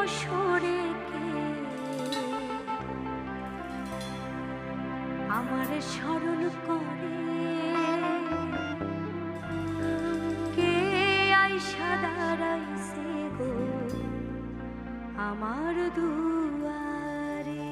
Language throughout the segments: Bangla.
পশরে কে আমার স্মরণ করে, কে আইসা দাঁড়াইছে গো আমার দুয়ারে।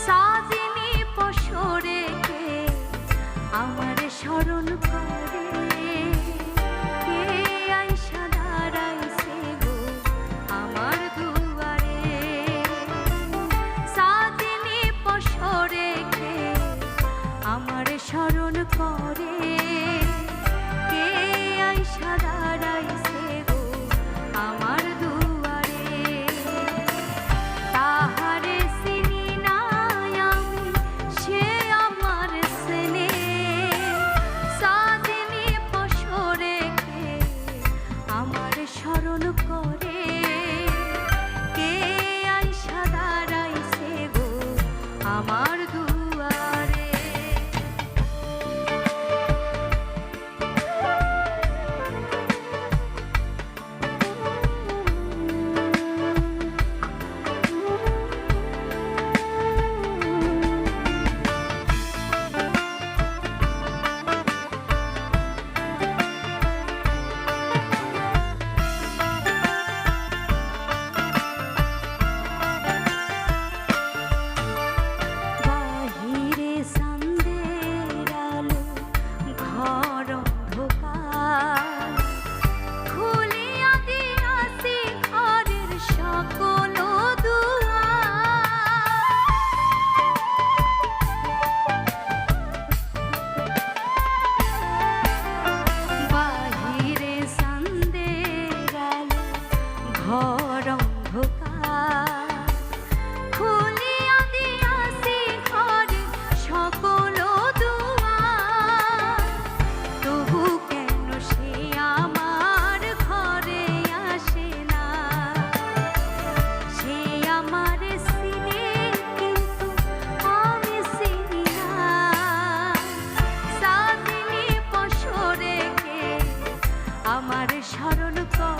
সাজিনি পশরে কে আমার স্মরণ করে, কে আইসা দাঁড়াইছে গো আমার দুয়ারে। সাজিনি পশরে কে আমার স্মরণ করে, কে আইসা দাঁড়াইছে গো আমার দুয়ারে। তাহারে চিনি নাই আমি, সে আমার ছেলে। সাজিনি পশরে কে আমার স্মরণ করে, কে আইসা দাঁড়াইছে গো আমার দুয়ারে। বাহিরে চাঁদের আলো, ঘর অন্ধকার, খুলিয়া দিয়াছি ঘরের সকল দুয়ার। বাহিরে চাঁদের আলো, ঘর অন্ধকার, খুলিয়া দিয়াছি ঘরের সকল দুয়ার। তবু কেন সে আমার ঘরে আসে না? সে আমার চিনে কিন্তু আমি চিনি না। সাজিনি পশরে কে আমার স্মরণ করে,